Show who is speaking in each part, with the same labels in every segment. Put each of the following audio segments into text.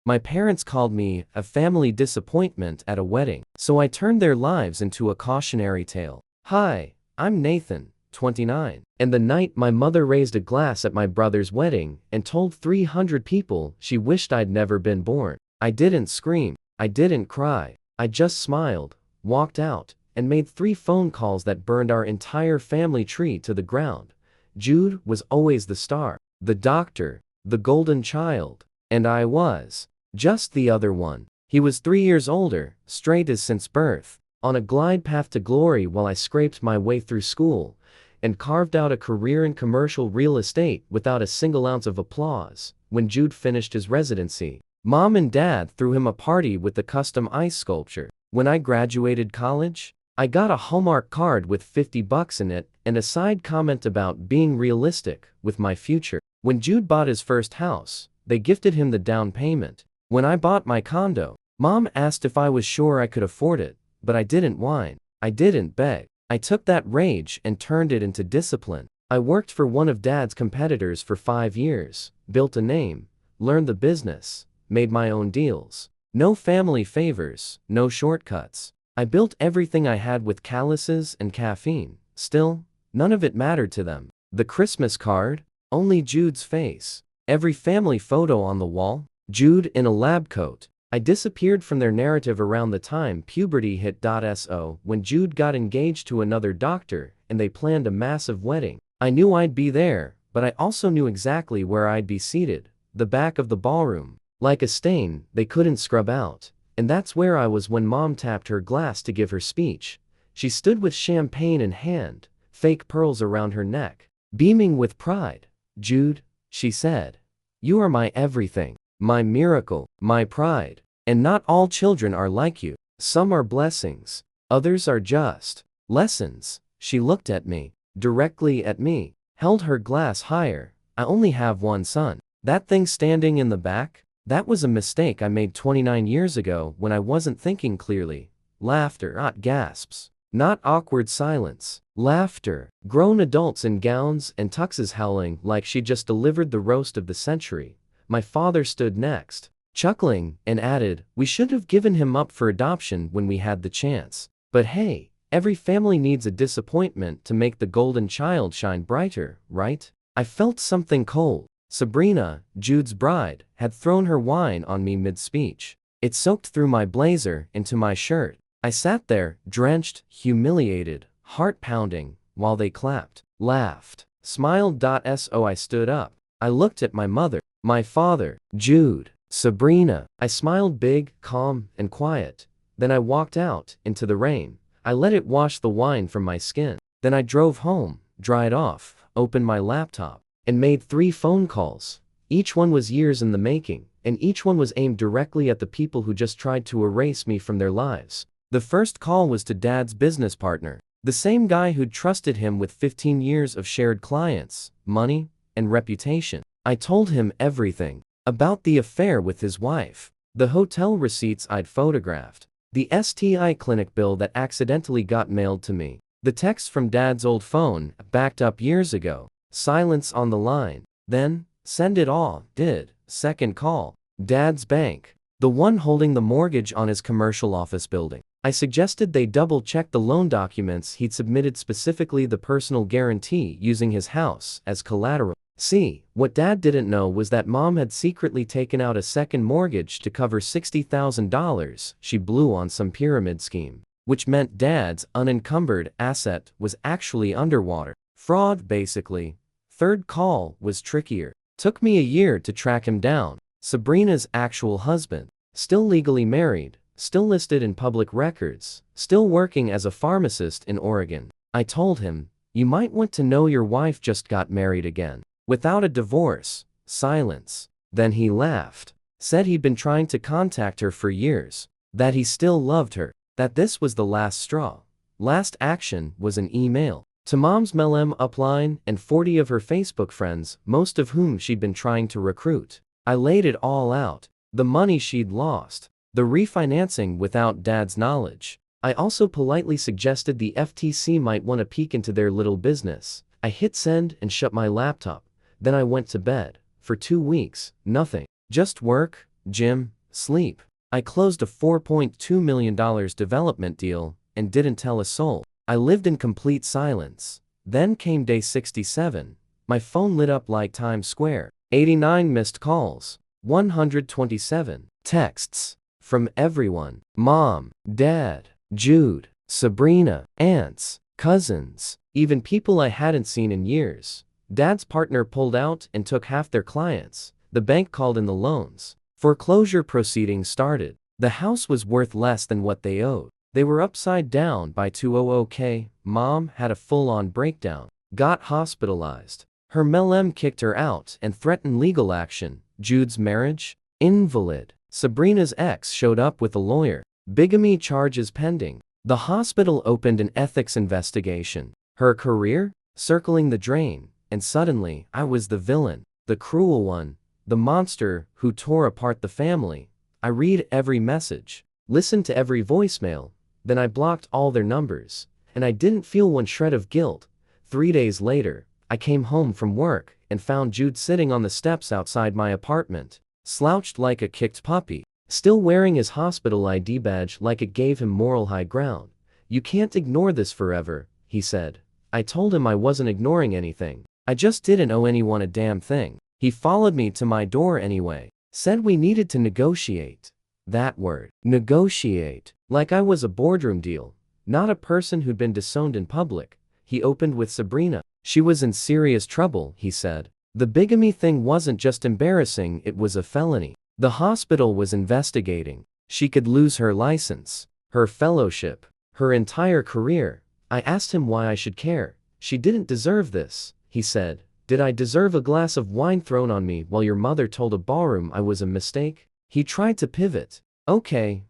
Speaker 1: My parents called me a family disappointment at a wedding, so I turned their lives into a cautionary tale. Hi, I'm Nathan, 29. And the night my mother raised a glass at my brother's wedding and told 300 people she wished I'd never been born. I didn't scream. I didn't cry. I just smiled, walked out, and made 3 phone calls that burned our entire family tree to the ground. Jude was always the star, the doctor, the golden child, and I was just the other one. He was 3 years older, straight as since birth, on a glide path to glory while I scraped my way through school and carved out a career in commercial real estate without a single ounce of applause. When Jude finished his residency, Mom and Dad threw him a party with the custom ice sculpture. When I graduated college, I got a Hallmark card with $50 in it and a side comment about being realistic with my future. When Jude bought his first house, they gifted him the down payment. When I bought my condo, Mom asked if I was sure I could afford it, but I didn't whine. I didn't beg. I took that rage and turned it into discipline. I worked for one of Dad's competitors for 5 years, built a name, learned the business, made my own deals. No family favors, no shortcuts. I built everything I had with calluses and caffeine. Still, none of it mattered to them. The Christmas card? Only Jude's face. Every family photo on the wall? Jude in a lab coat. I disappeared from their narrative around the time puberty hit. So when Jude got engaged to another doctor and they planned a massive wedding, I knew I'd be there, but I also knew exactly where I'd be seated, the back of the ballroom, like a stain they couldn't scrub out. And that's where I was when Mom tapped her glass to give her speech. She stood with champagne in hand, fake pearls around her neck, beaming with pride. "Jude," she said, "you are my everything. My miracle, my pride. And not all children are like you. Some are blessings. Others are just lessons." She looked at me, directly at me, held her glass higher. "I only have one son. That thing standing in the back? That was a mistake I made 29 years ago when I wasn't thinking clearly." Laughter, not gasps. Not awkward silence. Laughter. Grown adults in gowns and tuxes howling like she just delivered the roast of the century. My father stood next, chuckling, and added, "We should have given him up for adoption when we had the chance. But hey, every family needs a disappointment to make the golden child shine brighter, right?" I felt something cold. Sabrina, Jude's bride, had thrown her wine on me mid-speech. It soaked through my blazer into my shirt. I sat there, drenched, humiliated, heart pounding, while they clapped, laughed, smiled. So I stood up. I looked at my mother, my father, Jude, Sabrina. I smiled big, calm, and quiet. Then I walked out, into the rain. I let it wash the wine from my skin. Then I drove home, dried off, opened my laptop, and made 3 phone calls. Each one was years in the making, and each one was aimed directly at the people who just tried to erase me from their lives. The first call was to Dad's business partner, the same guy who'd trusted him with 15 years of shared clients, money, and reputation. I told him everything about the affair with his wife, the hotel receipts I'd photographed, the STI clinic bill that accidentally got mailed to me, the text from Dad's old phone, backed up years ago. Silence on the line. Then, send it all. Did. Second call. Dad's bank, the one holding the mortgage on his commercial office building. I suggested they double-check the loan documents he'd submitted, specifically the personal guarantee using his house as collateral. See, what Dad didn't know was that Mom had secretly taken out a second mortgage to cover $60,000 she blew on some pyramid scheme, which meant Dad's unencumbered asset was actually underwater. Fraud, basically. Third call was trickier. Took me a year to track him down. Sabrina's actual husband, still legally married, still listed in public records, still working as a pharmacist in Oregon. I told him, "You might want to know your wife just got married again. Without a divorce." Silence. Then he laughed. Said he'd been trying to contact her for years. That he still loved her. That this was the last straw. Last action was an email to Mom's MLM upline and 40 of her Facebook friends, most of whom she'd been trying to recruit. I laid it all out. The money she'd lost. The refinancing without Dad's knowledge. I also politely suggested the FTC might want to peek into their little business. I hit send and shut my laptop. Then I went to bed. For 2 weeks, nothing. Just work, gym, sleep. I closed a $4.2 million development deal and didn't tell a soul. I lived in complete silence. Then came day 67. My phone lit up like Times Square. 89 missed calls. 127 texts. From everyone. Mom, Dad, Jude, Sabrina, aunts, cousins, even people I hadn't seen in years. Dad's partner pulled out and took half their clients. The bank called in the loans. Foreclosure proceedings started. The house was worth less than what they owed. They were upside down by 200K. Mom had a full-on breakdown. Got hospitalized. Her MLM kicked her out and threatened legal action. Jude's marriage? Invalid. Sabrina's ex showed up with a lawyer. Bigamy charges pending. The hospital opened an ethics investigation. Her career? Circling the drain. And suddenly, I was the villain. The cruel one. The monster who tore apart the family. I read every message. Listened to every voicemail. Then I blocked all their numbers. And I didn't feel one shred of guilt. 3 days later, I came home from work and found Jude sitting on the steps outside my apartment. Slouched like a kicked puppy. Still wearing his hospital ID badge like it gave him moral high ground. You can't ignore this forever, he said. I told him I wasn't ignoring anything. I just didn't owe anyone a damn thing. He followed me to my door anyway. Said we needed to negotiate. That word. Negotiate. Like I was a boardroom deal. Not a person who'd been disowned in public. He opened with Sabrina. She was in serious trouble, he said. The bigamy thing wasn't just embarrassing, it was a felony. The hospital was investigating. She could lose her license, her fellowship, her entire career. I asked him why I should care. She didn't deserve this, he said. Did I deserve a glass of wine thrown on me while your mother told a ballroom I was a mistake? He tried to pivot. Okay,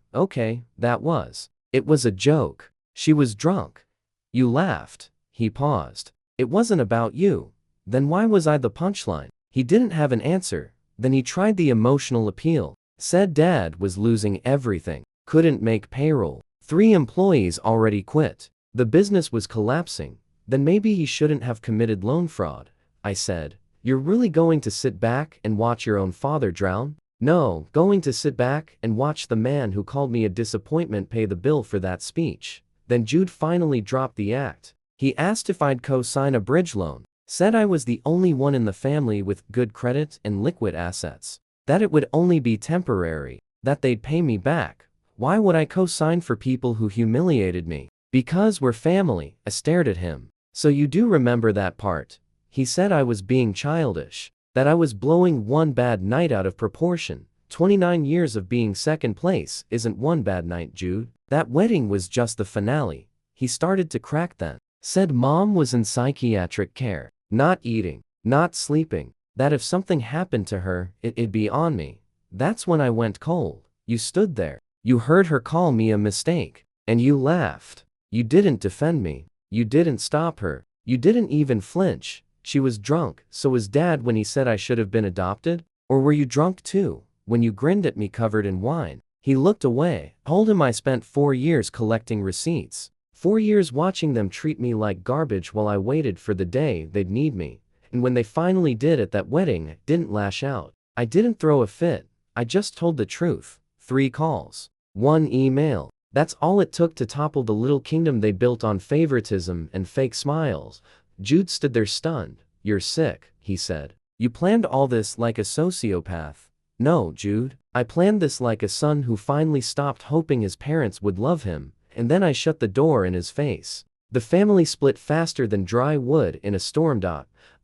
Speaker 1: that was. It was a joke. She was drunk. You laughed. He paused. It wasn't about you. Then why was I the punchline? He didn't have an answer. Then he tried the emotional appeal. Said Dad was losing everything. Couldn't make payroll. 3 employees already quit. The business was collapsing. Then maybe he shouldn't have committed loan fraud. I said, you're really going to sit back and watch your own father drown? No, going to sit back and watch the man who called me a disappointment pay the bill for that speech. Then Jude finally dropped the act. He asked if I'd co-sign a bridge loan. Said I was the only one in the family with good credit and liquid assets. That it would only be temporary. That they'd pay me back. Why would I co-sign for people who humiliated me? Because we're family. I stared at him. So you do remember that part? He said I was being childish. That I was blowing one bad night out of proportion. 29 years of being second place isn't one bad night, Jude. That wedding was just the finale. He started to crack then. Said Mom was in psychiatric care. Not eating. Not sleeping. That if something happened to her, it'd be on me. That's when I went cold. You stood there. You heard her call me a mistake. And you laughed. You didn't defend me. You didn't stop her. You didn't even flinch. She was drunk, so was Dad when he said I should have been adopted? Or were you drunk too, when you grinned at me covered in wine? He looked away. Told him I spent 4 years collecting receipts. 4 years watching them treat me like garbage while I waited for the day they'd need me. And when they finally did at that wedding, I didn't lash out. I didn't throw a fit. I just told the truth. 3 calls. 1 email. That's all it took to topple the little kingdom they built on favoritism and fake smiles. Jude stood there stunned. You're sick, he said. You planned all this like a sociopath. No, Jude. I planned this like a son who finally stopped hoping his parents would love him, and then I shut the door in his face. The family split faster than dry wood in a storm.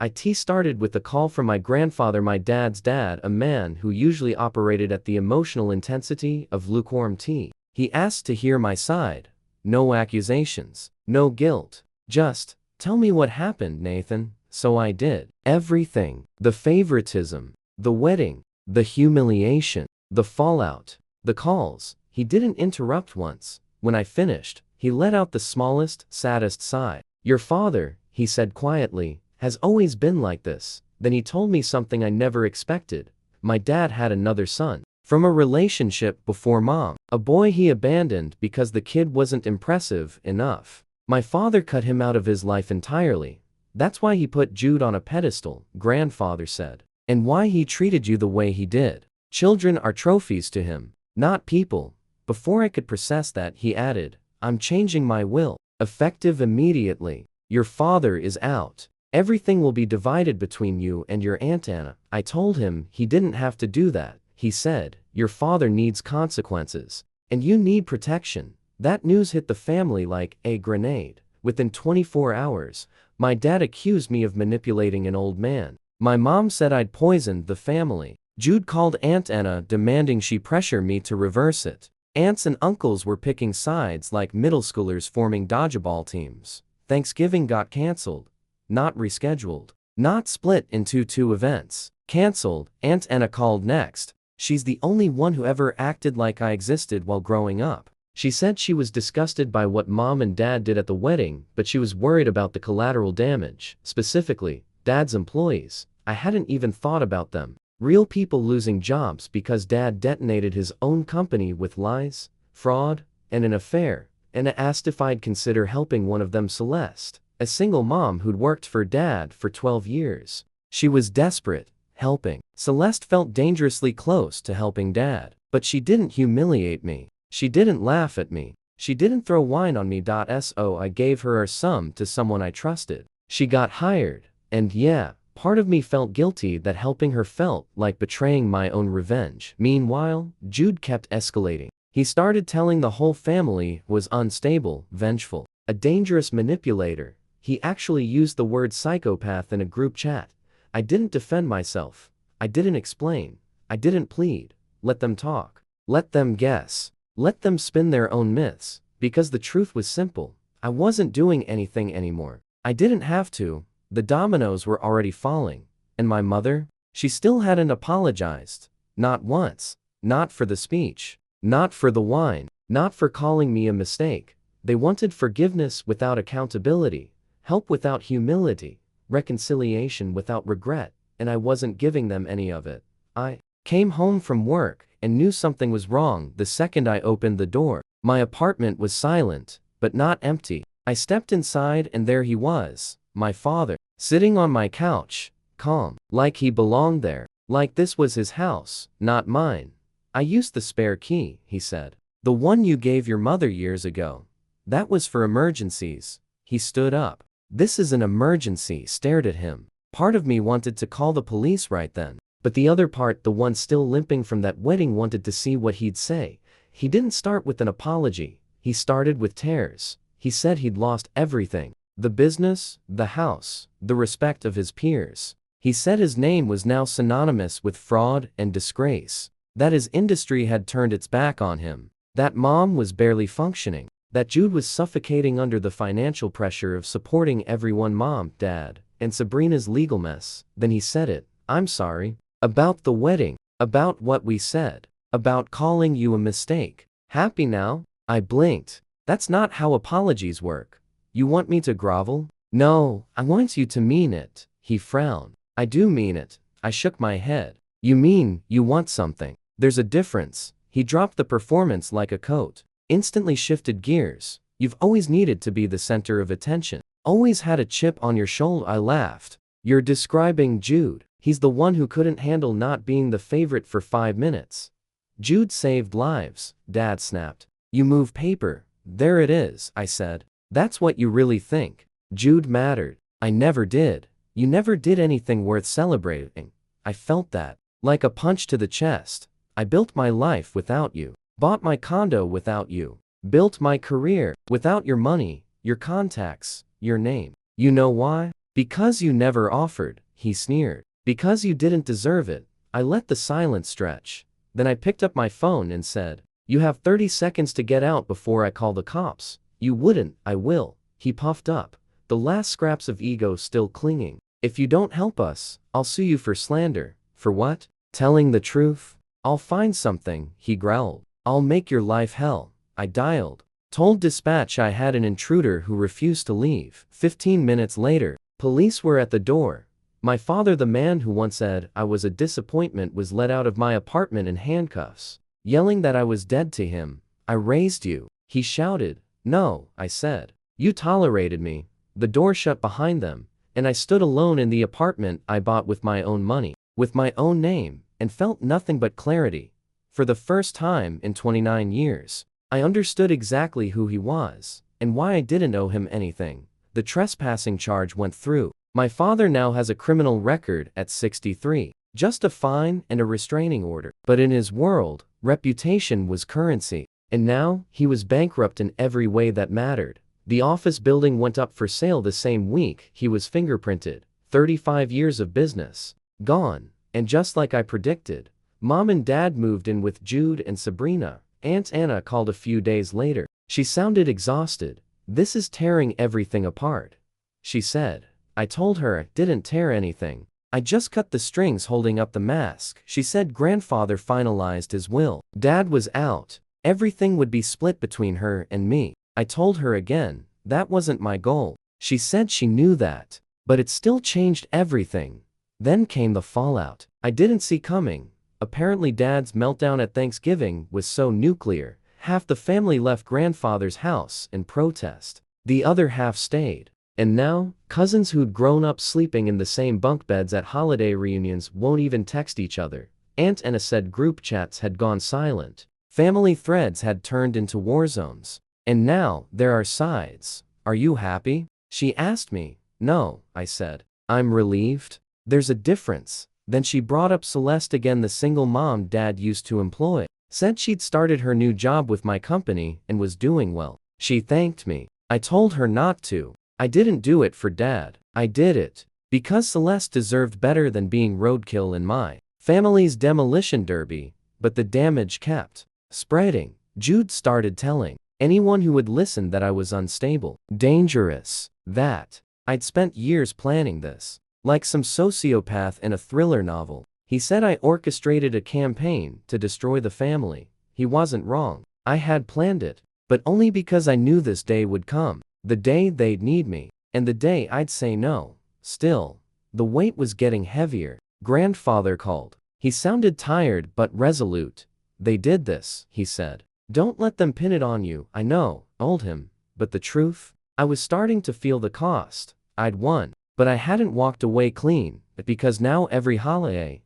Speaker 1: It started with a call from my grandfather, my dad's dad, a man who usually operated at the emotional intensity of lukewarm tea. He asked to hear my side. No accusations. No guilt. Just, tell me what happened, Nathan. So I did. Everything. The favoritism. The wedding. The humiliation. The fallout. The calls. He didn't interrupt once. When I finished, he let out the smallest, saddest sigh. Your father, he said quietly, has always been like this. Then he told me something I never expected. My dad had another son. From a relationship before Mom. A boy he abandoned because the kid wasn't impressive enough. My father cut him out of his life entirely. That's why he put Jude on a pedestal, grandfather said. And why he treated you the way he did. Children are trophies to him, not people. Before I could process that, he added, I'm changing my will. Effective immediately. Your father is out. Everything will be divided between you and your Aunt Anna. I told him he didn't have to do that. He said, your father needs consequences. And you need protection. That news hit the family like a grenade. Within 24 hours, my dad accused me of manipulating an old man. My mom said I'd poisoned the family. Jude called Aunt Anna demanding she pressure me to reverse it. Aunts and uncles were picking sides like middle schoolers forming dodgeball teams. Thanksgiving got canceled. Not rescheduled. Not split into two events. Canceled. Aunt Anna called next. She's the only one who ever acted like I existed while growing up. She said she was disgusted by what mom and dad did at the wedding, but she was worried about the collateral damage, specifically, dad's employees. I hadn't even thought about them. Real people losing jobs because dad detonated his own company with lies, fraud, and an affair, and asked if I'd consider helping one of them, Celeste, a single mom who'd worked for dad for 12 years. She was desperate, helping. Celeste felt dangerously close to helping dad, but she didn't humiliate me. She didn't laugh at me. She didn't throw wine on me. So I gave her a sum to someone I trusted. She got hired, and yeah, part of me felt guilty that helping her felt like betraying my own revenge. Meanwhile, Jude kept escalating. He started telling the whole family was unstable, vengeful, a dangerous manipulator. He actually used the word psychopath in a group chat. I didn't defend myself. I didn't explain. I didn't plead. Let them talk. Let them guess. Let them spin their own myths. Because the truth was simple. I wasn't doing anything anymore. I didn't have to. The dominoes were already falling. And my mother? She still hadn't apologized. Not once. Not for the speech. Not for the wine. Not for calling me a mistake. They wanted forgiveness without accountability. Help without humility. Reconciliation without regret. And I wasn't giving them any of it. I came home from work and knew something was wrong the second I opened the door. My apartment was silent, but not empty. I stepped inside and there he was, my father, sitting on my couch, calm, like he belonged there, like this was his house, not mine. I used the spare key, he said. The one you gave your mother years ago. That was for emergencies. He stood up. This is an emergency. Stared at him. Part of me wanted to call the police right then. But the other part, the one still limping from that wedding, wanted to see what he'd say. He didn't start with an apology. He started with tears. He said he'd lost everything. The business, the house, the respect of his peers. He said his name was now synonymous with fraud and disgrace. That his industry had turned its back on him. That mom was barely functioning. That Jude was suffocating under the financial pressure of supporting everyone, mom, dad, and Sabrina's legal mess. Then he said it. I'm sorry. About the wedding. About what we said. About calling you a mistake. Happy now? I blinked. That's not how apologies work. You want me to grovel? No, I want you to mean it. He frowned. I do mean it. I shook my head. You mean, you want something. There's a difference. He dropped the performance like a coat. Instantly shifted gears. You've always needed to be the center of attention. Always had a chip on your shoulder. I laughed. You're describing Jude. He's the one who couldn't handle not being the favorite for 5 minutes. Jude saved lives, Dad snapped. You move paper. There it is, I said. That's what you really think. Jude mattered. I never did. You never did anything worth celebrating. I felt that. Like a punch to the chest. I built my life without you. Bought my condo without you. Built my career without your money, your contacts, your name. You know why? Because you never offered, he sneered. Because you didn't deserve it. I let the silence stretch. Then I picked up my phone and said, you have 30 seconds to get out before I call the cops. You wouldn't. I will. He puffed up, the last scraps of ego still clinging. If you don't help us, I'll sue you for slander. For what? Telling the truth? I'll find something, he growled. I'll make your life hell. I dialed. Told dispatch I had an intruder who refused to leave. 15 minutes later, police were at the door. My father, the man who once said I was a disappointment, was let out of my apartment in handcuffs, yelling that I was dead to him. I raised you, he shouted. No, I said. You tolerated me. The door shut behind them, and I stood alone in the apartment I bought with my own money, with my own name, and felt nothing but clarity. For the first time in 29 years, I understood exactly who he was, and why I didn't owe him anything. The trespassing charge went through. My father now has a criminal record at 63. Just a fine and a restraining order. But in his world, reputation was currency. And now, he was bankrupt in every way that mattered. The office building went up for sale the same week he was fingerprinted. 35 years of business gone. And just like I predicted, Mom and Dad moved in with Jude and Sabrina. Aunt Anna called a few days later. She sounded exhausted. "This is tearing everything apart," she said. I told her I didn't tear anything. I just cut the strings holding up the mask. She said grandfather finalized his will. Dad was out. Everything would be split between her and me. I told her again, that wasn't my goal. She said she knew that. But it still changed everything. Then came the fallout. I didn't see coming. Apparently Dad's meltdown at Thanksgiving was so nuclear. Half the family left grandfather's house in protest. The other half stayed. And now, cousins who'd grown up sleeping in the same bunk beds at holiday reunions won't even text each other. Aunt Anna said group chats had gone silent. Family threads had turned into war zones. And now, there are sides. Are you happy? She asked me. No, I said. I'm relieved. There's a difference. Then she brought up Celeste again, the single mom Dad used to employ. Said she'd started her new job with my company and was doing well. She thanked me. I told her not to. I didn't do it for Dad. I did it because Celeste deserved better than being roadkill in my family's demolition derby. But the damage kept spreading. Jude started telling anyone who would listen that I was unstable, dangerous, that I'd spent years planning this, like some sociopath in a thriller novel. He said I orchestrated a campaign to destroy the family. He wasn't wrong. I had planned it, but only because I knew this day would come. The day they'd need me, and the day I'd say no. Still, the weight was getting heavier. Grandfather called. He sounded tired but resolute. They did this, he said. Don't let them pin it on you. I know, told him, but the truth? I was starting to feel the cost. I'd won, but I hadn't walked away clean, because now every holiday,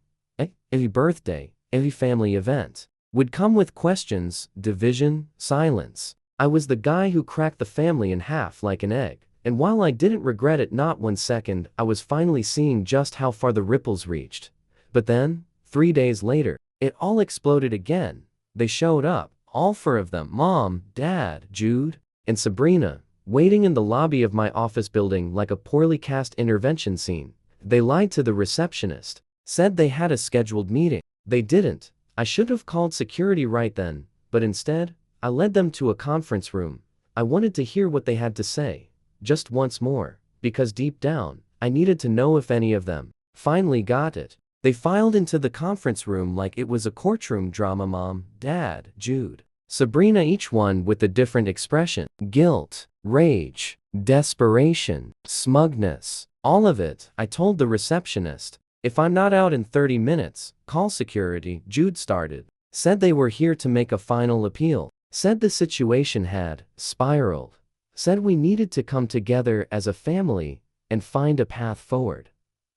Speaker 1: every birthday, every family event would come with questions, division, silence. I was the guy who cracked the family in half like an egg. And while I didn't regret it not 1 second, I was finally seeing just how far the ripples reached. But then, 3 days later, it all exploded again. They showed up, all 4 of them, Mom, Dad, Jude, and Sabrina, waiting in the lobby of my office building like a poorly cast intervention scene. They lied to the receptionist, said they had a scheduled meeting. They didn't. I should have called security right then, but instead, I led them to a conference room. I wanted to hear what they had to say, just once more, because deep down, I needed to know if any of them finally got it. They filed into the conference room like it was a courtroom drama. Mom, Dad, Jude, Sabrina, each one with a different expression. Guilt, rage, desperation, smugness, all of it. I told the receptionist, if I'm not out in 30 minutes, call security. Jude started. Said they were here to make a final appeal. Said the situation had spiraled. Said we needed to come together as a family and find a path forward.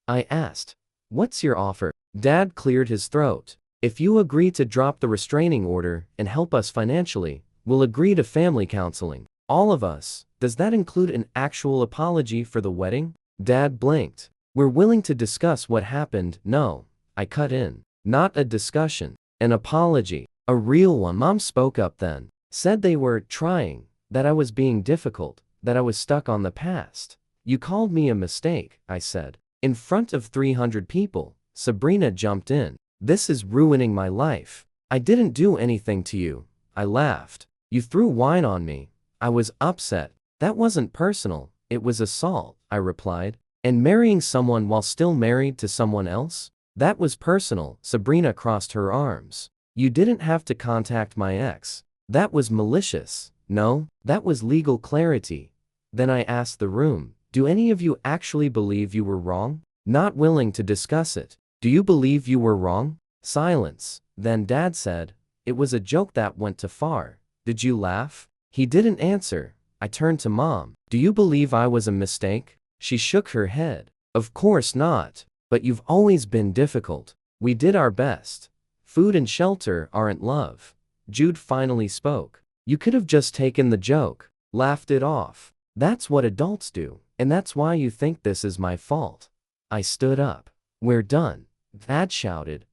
Speaker 1: I asked, what's your offer? Dad cleared his throat. If you agree to drop the restraining order and help us financially, we'll agree to family counseling. All of us. Does that include an actual apology for the wedding? Dad blinked. We're willing to discuss what happened. No, I cut in. Not a discussion. An apology. A real one. Mom spoke up then. Said they were trying, that I was being difficult, that I was stuck on the past. You called me a mistake, I said. In front of 300 people. Sabrina jumped in. This is ruining my life. I didn't do anything to you. I laughed. You threw wine on me. I was upset. That wasn't personal, it was assault, I replied. And marrying someone while still married to someone else? That was personal. Sabrina crossed her arms. You didn't have to contact my ex. That was malicious. No, that was legal clarity. Then I asked the room, do any of you actually believe you were wrong? Not willing to discuss it. Do you believe you were wrong? Silence. Then Dad said, it was a joke that went too far. Did you laugh? He didn't answer. I turned to Mom. Do you believe I was a mistake? She shook her head. Of course not. But you've always been difficult. We did our best. Food and shelter aren't love. Jude finally spoke. You could have just taken the joke, laughed it off. That's what adults do, and that's why you think this is my fault. I stood up. We're done. Dad shouted.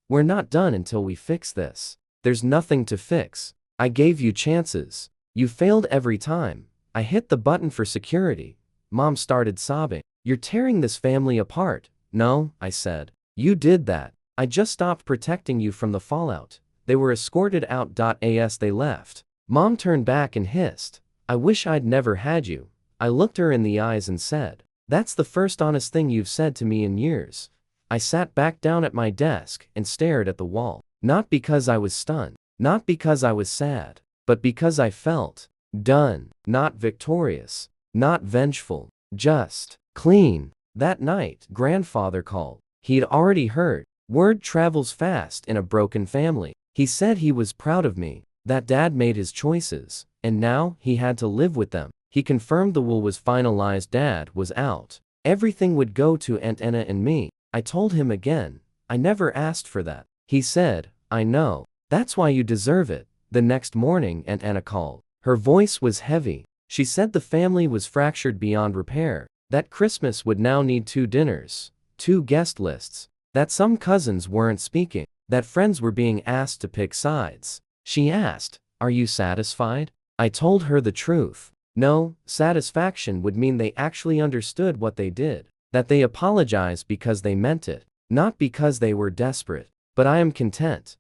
Speaker 1: We're not done until we fix this. There's nothing to fix. I gave you chances. You failed every time. I hit the button for security. Mom started sobbing. You're tearing this family apart. No, I said. You did that. I just stopped protecting you from the fallout. They were escorted out. As they left, Mom turned back and hissed. I wish I'd never had you. I looked her in the eyes and said, that's the first honest thing you've said to me in years. I sat back down at my desk and stared at the wall. Not because I was stunned, not because I was sad, but because I felt done, not victorious, not vengeful, just clean. That night, Grandfather called. He'd already heard. Word travels fast in a broken family. He said he was proud of me, that Dad made his choices, and now he had to live with them. He confirmed the will was finalized. Dad was out. Everything would go to Aunt Anna and me. I told him again, I never asked for that. He said, I know. That's why you deserve it. The next morning, Aunt Anna called. Her voice was heavy. She said the family was fractured beyond repair, that Christmas would now need 2 dinners, 2 guest lists, that some cousins weren't speaking, that friends were being asked to pick sides. She asked, are you satisfied? I told her the truth. No, satisfaction would mean they actually understood what they did, that they apologized because they meant it, not because they were desperate. But I am content.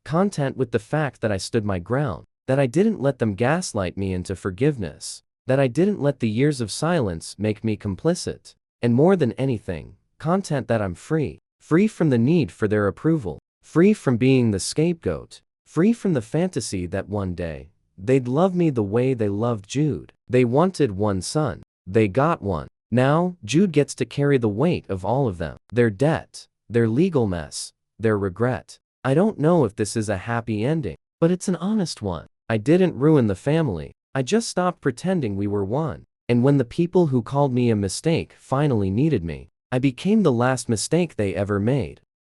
Speaker 1: Content with the fact that I stood my ground, that I didn't let them gaslight me into forgiveness, that I didn't let the years of silence make me complicit, and more than anything, content that I'm free, free from the need for their approval, free from being the scapegoat, free from the fantasy that one day, they'd love me the way they loved Jude. They wanted one son. They got one. Now, Jude gets to carry the weight of all of them, their debt, their legal mess, their regret. I don't know if this is a happy ending, but it's an honest one. I didn't ruin the family. I just stopped pretending we were one. And when the people who called me a mistake finally needed me, I became the last mistake they ever made.